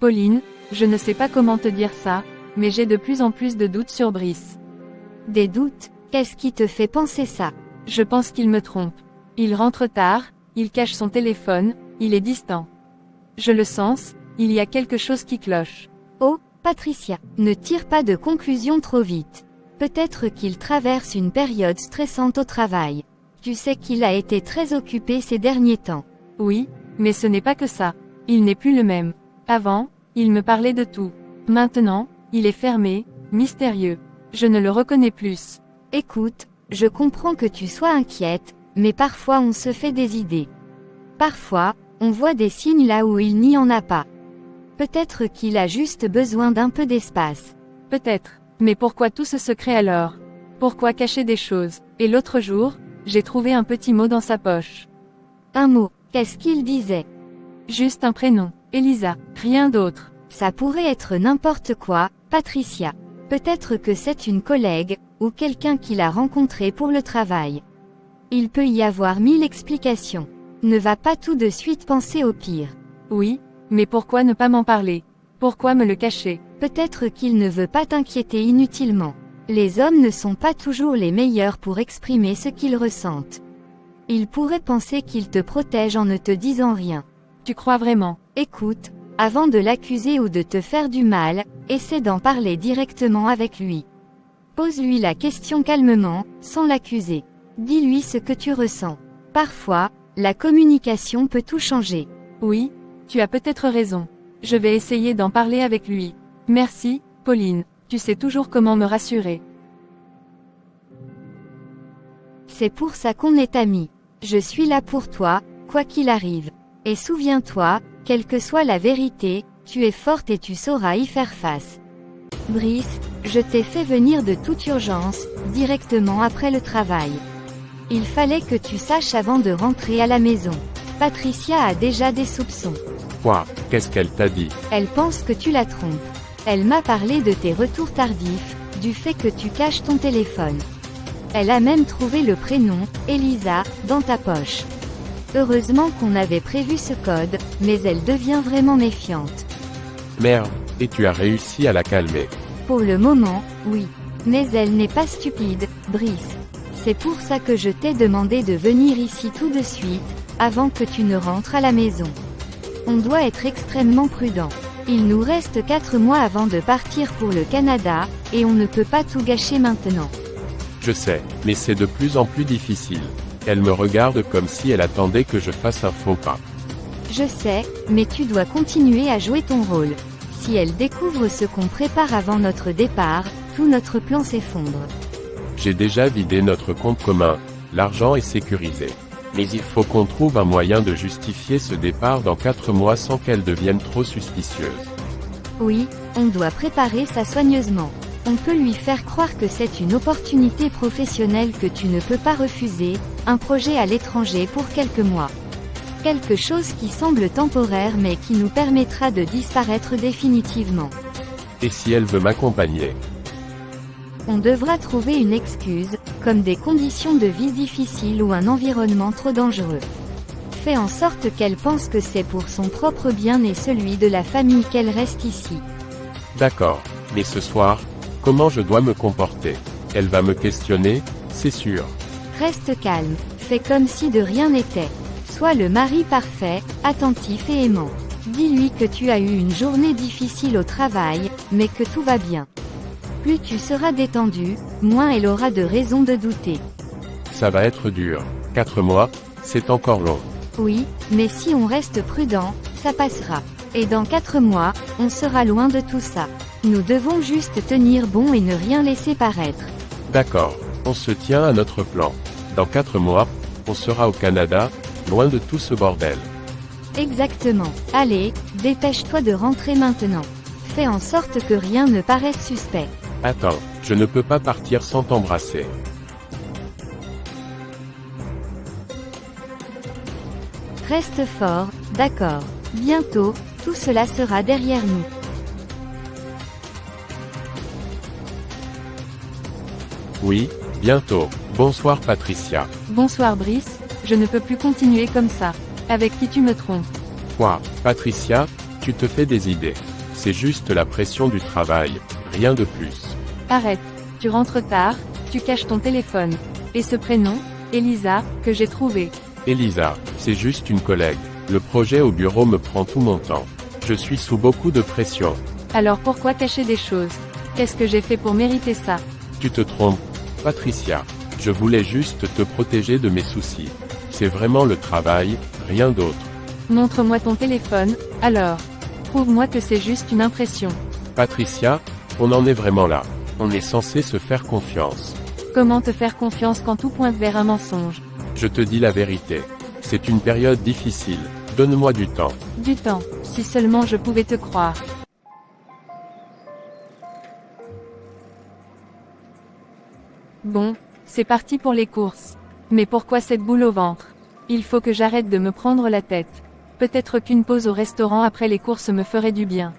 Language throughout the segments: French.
Pauline, je ne sais pas comment te dire ça, mais j'ai de plus en plus de doutes sur Brice. Des doutes? Qu'est-ce qui te fait penser ça? Je pense qu'il me trompe. Il rentre tard, il cache son téléphone, il est distant. Je le sens, il y a quelque chose qui cloche. Oh, Patricia, ne tire pas de conclusion trop vite. Peut-être qu'il traverse une période stressante au travail. Tu sais qu'il a été très occupé ces derniers temps. Oui, mais ce n'est pas que ça. Il n'est plus le même. Avant, il me parlait de tout. Maintenant, il est fermé, mystérieux. Je ne le reconnais plus. Écoute, je comprends que tu sois inquiète, mais parfois on se fait des idées. Parfois, on voit des signes là où il n'y en a pas. Peut-être qu'il a juste besoin d'un peu d'espace. Peut-être. Mais pourquoi tout ce secret alors? Pourquoi cacher des choses? Et l'autre jour, j'ai trouvé un petit mot dans sa poche. Un mot, qu'est-ce qu'il disait? Juste un prénom, Elisa, rien d'autre. Ça pourrait être n'importe quoi, Patricia. Peut-être que c'est une collègue, ou quelqu'un qu'il a rencontré pour le travail. Il peut y avoir 1000 explications. Ne va pas tout de suite penser au pire. Oui, mais pourquoi ne pas m'en parler? Pourquoi me le cacher? Peut-être qu'il ne veut pas t'inquiéter inutilement. Les hommes ne sont pas toujours les meilleurs pour exprimer ce qu'ils ressentent. Il pourrait penser qu'il te protège en ne te disant rien. Tu crois vraiment? Écoute, avant de l'accuser ou de te faire du mal, essaie d'en parler directement avec lui. Pose-lui la question calmement, sans l'accuser. Dis-lui ce que tu ressens. Parfois, la communication peut tout changer. Oui, tu as peut-être raison. Je vais essayer d'en parler avec lui. Merci, Pauline, tu sais toujours comment me rassurer. C'est pour ça qu'on est amis. Je suis là pour toi, quoi qu'il arrive. Et souviens-toi, quelle que soit la vérité, tu es forte et tu sauras y faire face. Brice, je t'ai fait venir de toute urgence, directement après le travail. Il fallait que tu saches avant de rentrer à la maison. Patricia a déjà des soupçons. Quoi? Qu'est-ce qu'elle t'a dit? Elle pense que tu la trompes. Elle m'a parlé de tes retours tardifs, du fait que tu caches ton téléphone. Elle a même trouvé le prénom, Elisa, dans ta poche. Heureusement qu'on avait prévu ce code, mais elle devient vraiment méfiante. Merde, et tu as réussi à la calmer. Pour le moment, oui. Mais elle n'est pas stupide, Brice. C'est pour ça que je t'ai demandé de venir ici tout de suite, avant que tu ne rentres à la maison. On doit être extrêmement prudent. Il nous reste 4 mois avant de partir pour le Canada, et on ne peut pas tout gâcher maintenant. Je sais, mais c'est de plus en plus difficile. Elle me regarde comme si elle attendait que je fasse un faux pas. Je sais, mais tu dois continuer à jouer ton rôle. Si elle découvre ce qu'on prépare avant notre départ, tout notre plan s'effondre. J'ai déjà vidé notre compte commun, l'argent est sécurisé. Mais il faut qu'on trouve un moyen de justifier ce départ dans 4 mois sans qu'elle devienne trop suspicieuse. Oui, on doit préparer ça soigneusement. On peut lui faire croire que c'est une opportunité professionnelle que tu ne peux pas refuser, un projet à l'étranger pour quelques mois. Quelque chose qui semble temporaire mais qui nous permettra de disparaître définitivement. Et si elle veut m'accompagner? On devra trouver une excuse, comme des conditions de vie difficiles ou un environnement trop dangereux. Fais en sorte qu'elle pense que c'est pour son propre bien et celui de la famille qu'elle reste ici. D'accord, mais ce soir, comment je dois me comporter? Elle va me questionner, c'est sûr. Reste calme, fais comme si de rien n'était. Sois le mari parfait, attentif et aimant. Dis-lui que tu as eu une journée difficile au travail, mais que tout va bien. Plus tu seras détendu, moins elle aura de raisons de douter. Ça va être dur. 4 mois, c'est encore long. Oui, mais si on reste prudent, ça passera. Et dans 4 mois, on sera loin de tout ça. Nous devons juste tenir bon et ne rien laisser paraître. D'accord, on se tient à notre plan. Dans 4 mois, on sera au Canada, loin de tout ce bordel. Exactement. Allez, dépêche-toi de rentrer maintenant. Fais en sorte que rien ne paraisse suspect. Attends, je ne peux pas partir sans t'embrasser. Reste fort, d'accord. Bientôt, tout cela sera derrière nous. Oui, bientôt. Bonsoir Patricia. Bonsoir Brice, je ne peux plus continuer comme ça. Avec qui tu me trompes? Quoi, Patricia, tu te fais des idées. C'est juste la pression du travail, rien de plus. Arrête. Tu rentres tard, tu caches ton téléphone. Et ce prénom, Elisa, que j'ai trouvé. Elisa, c'est juste une collègue. Le projet au bureau me prend tout mon temps. Je suis sous beaucoup de pression. Alors pourquoi cacher des choses? Qu'est-ce que j'ai fait pour mériter ça? Tu te trompes, Patricia. Je voulais juste te protéger de mes soucis. C'est vraiment le travail, rien d'autre. Montre-moi ton téléphone, alors. Prouve-moi que c'est juste une impression. Patricia, on en est vraiment là. On est censé se faire confiance. Comment te faire confiance quand tout pointe vers un mensonge? Je te dis la vérité. C'est une période difficile. Donne-moi du temps. Du temps, si seulement je pouvais te croire. Bon, c'est parti pour les courses. Mais pourquoi cette boule au ventre? Il faut que j'arrête de me prendre la tête. Peut-être qu'une pause au restaurant après les courses me ferait du bien.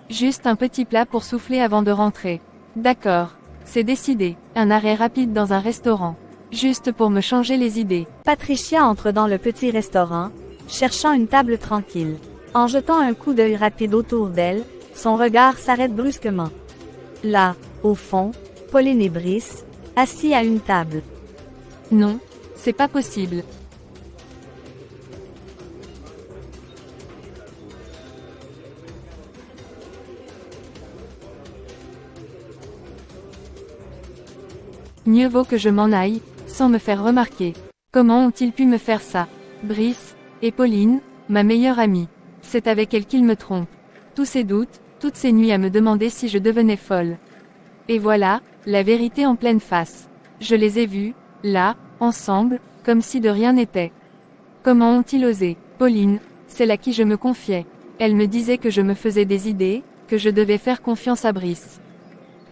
Juste un petit plat pour souffler avant de rentrer. D'accord, c'est décidé. Un arrêt rapide dans un restaurant. Juste pour me changer les idées. Patricia entre dans le petit restaurant, cherchant une table tranquille. En jetant un coup d'œil rapide autour d'elle, son regard s'arrête brusquement. Là, au fond, Pauline et Brice, assis à une table. Non, c'est pas possible. Mieux vaut que je m'en aille, sans me faire remarquer. Comment ont-ils pu me faire ça? Brice, et Pauline, ma meilleure amie. C'est avec elle qu'ils me trompent. Tous ces doutes, toutes ces nuits à me demander si je devenais folle. Et voilà, la vérité en pleine face. Je les ai vus, là, ensemble, comme si de rien n'était. Comment ont-ils osé? Pauline, celle à qui je me confiais. Elle me disait que je me faisais des idées, que je devais faire confiance à Brice.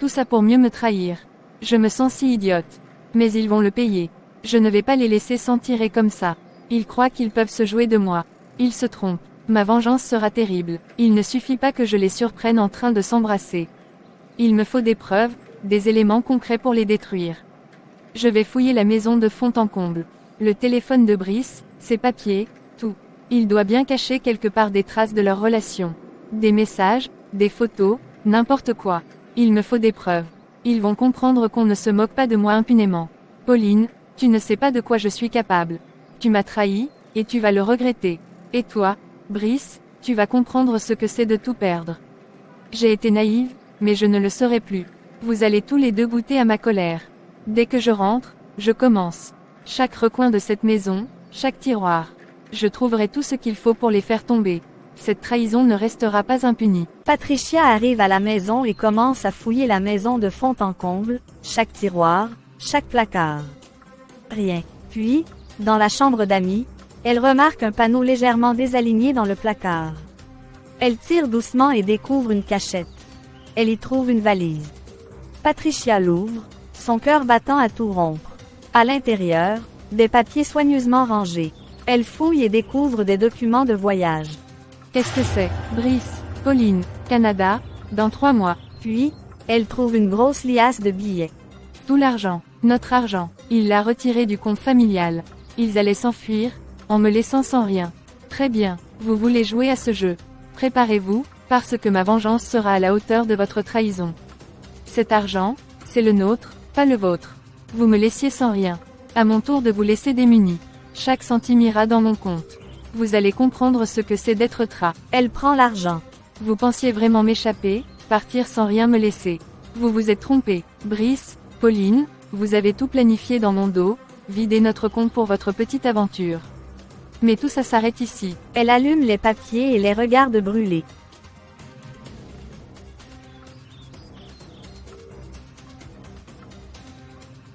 Tout ça pour mieux me trahir. Je me sens si idiote. Mais ils vont le payer. Je ne vais pas les laisser s'en tirer comme ça. Ils croient qu'ils peuvent se jouer de moi. Ils se trompent. Ma vengeance sera terrible. Il ne suffit pas que je les surprenne en train de s'embrasser. Il me faut des preuves, des éléments concrets pour les détruire. Je vais fouiller la maison de fond en comble. Le téléphone de Brice, ses papiers, tout. Il doit bien cacher quelque part des traces de leur relation. Des messages, des photos, n'importe quoi. Il me faut des preuves. Ils vont comprendre qu'on ne se moque pas de moi impunément. Pauline, tu ne sais pas de quoi je suis capable. Tu m'as trahi, et tu vas le regretter. Et toi, Brice, tu vas comprendre ce que c'est de tout perdre. J'ai été naïve, mais je ne le serai plus. Vous allez tous les deux goûter à ma colère. Dès que je rentre, je commence. Chaque recoin de cette maison, chaque tiroir. Je trouverai tout ce qu'il faut pour les faire tomber. Cette trahison ne restera pas impunie. Patricia arrive à la maison et commence à fouiller la maison de fond en comble, chaque tiroir, chaque placard. Rien. Puis, dans la chambre d'amis, elle remarque un panneau légèrement désaligné dans le placard. Elle tire doucement et découvre une cachette. Elle y trouve une valise. Patricia l'ouvre, son cœur battant à tout rompre. À l'intérieur, des papiers soigneusement rangés. Elle fouille et découvre des documents de voyage. Qu'est-ce que c'est? Brice, Pauline, Canada, dans 3 mois. Puis, elle trouve une grosse liasse de billets. Tout l'argent, notre argent, il l'a retiré du compte familial. Ils allaient s'enfuir, en me laissant sans rien. Très bien, vous voulez jouer à ce jeu. Préparez-vous, parce que ma vengeance sera à la hauteur de votre trahison. Cet argent, c'est le nôtre, pas le vôtre. Vous me laissiez sans rien. À mon tour de vous laisser démunis. Chaque centime ira dans mon compte. Vous allez comprendre ce que c'est d'être trat. Elle prend l'argent. Vous pensiez vraiment m'échapper, partir sans rien me laisser. Vous vous êtes trompé. Brice, Pauline, vous avez tout planifié dans mon dos, videz notre compte pour votre petite aventure. Mais tout ça s'arrête ici. Elle allume les papiers et les regarde brûler.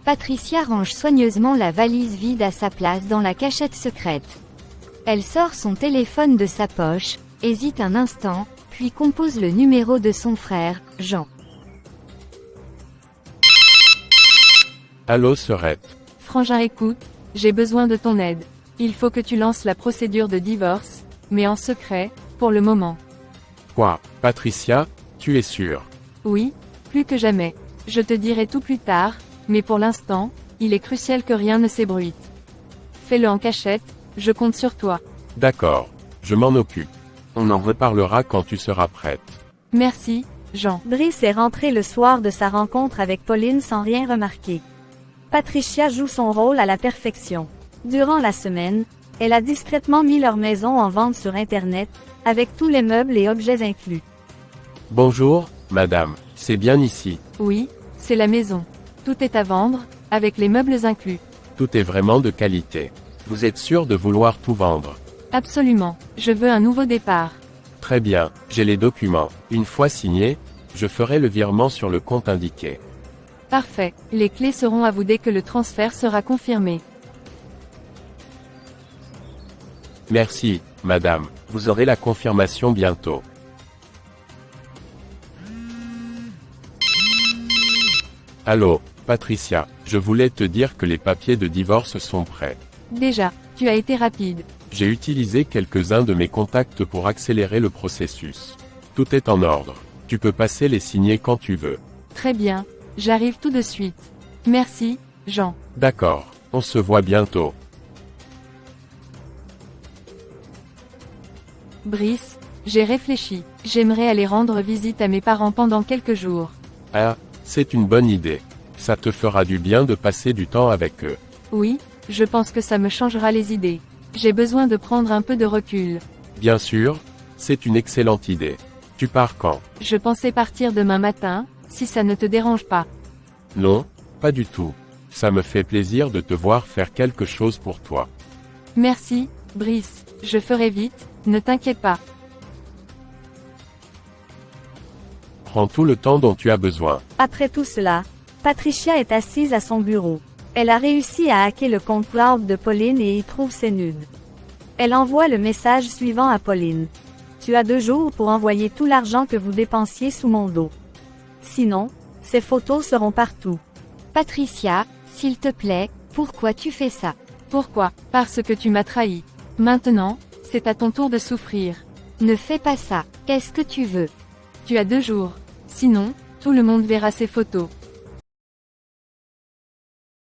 Patricia range soigneusement la valise vide à sa place dans la cachette secrète. Elle sort son téléphone de sa poche, hésite un instant, puis compose le numéro de son frère, Jean. Allô Serette. Frangin, écoute, j'ai besoin de ton aide. Il faut que tu lances la procédure de divorce, mais en secret, pour le moment. Quoi, Patricia, tu es sûre? Oui, plus que jamais. Je te dirai tout plus tard, mais pour l'instant, il est crucial que rien ne s'ébruite. Fais-le en cachette, je compte sur toi. D'accord, je m'en occupe. On en reparlera quand tu seras prête. Merci, Jean. Brice est rentré le soir de sa rencontre avec Pauline sans rien remarquer. Patricia joue son rôle à la perfection. Durant la semaine, elle a discrètement mis leur maison en vente sur Internet, avec tous les meubles et objets inclus. Bonjour, madame, c'est bien ici. Oui, c'est la maison. Tout est à vendre, avec les meubles inclus. Tout est vraiment de qualité. Vous êtes sûr de vouloir tout vendre? Absolument, je veux un nouveau départ. Très bien, j'ai les documents. Une fois signés, je ferai le virement sur le compte indiqué. Parfait, les clés seront à vous dès que le transfert sera confirmé. Merci, madame, vous aurez la confirmation bientôt. Allô, Patricia, je voulais te dire que les papiers de divorce sont prêts. Déjà, tu as été rapide. J'ai utilisé quelques-uns de mes contacts pour accélérer le processus. Tout est en ordre. Tu peux passer les signer quand tu veux. Très bien, j'arrive tout de suite. Merci, Jean. D'accord, on se voit bientôt. Brice, j'ai réfléchi. J'aimerais aller rendre visite à mes parents pendant quelques jours. Ah, c'est une bonne idée. Ça te fera du bien de passer du temps avec eux. Oui, je pense que ça me changera les idées. J'ai besoin de prendre un peu de recul. Bien sûr, c'est une excellente idée. Tu pars quand? Je pensais partir demain matin, si ça ne te dérange pas. Non, pas du tout. Ça me fait plaisir de te voir faire quelque chose pour toi. Merci, Brice, je ferai vite, ne t'inquiète pas. Prends tout le temps dont tu as besoin. Après tout cela, Patricia est assise à son bureau. Elle a réussi à hacker le compte cloud de Pauline et y trouve ses nudes. Elle envoie le message suivant à Pauline. Tu as 2 jours pour envoyer tout l'argent que vous dépensiez sous mon dos. Sinon, ces photos seront partout. Patricia, s'il te plaît, pourquoi tu fais ça? Pourquoi? Parce que tu m'as trahi. Maintenant, c'est à ton tour de souffrir. Ne fais pas ça. Qu'est-ce que tu veux? Tu as 2 jours. Sinon, tout le monde verra ces photos.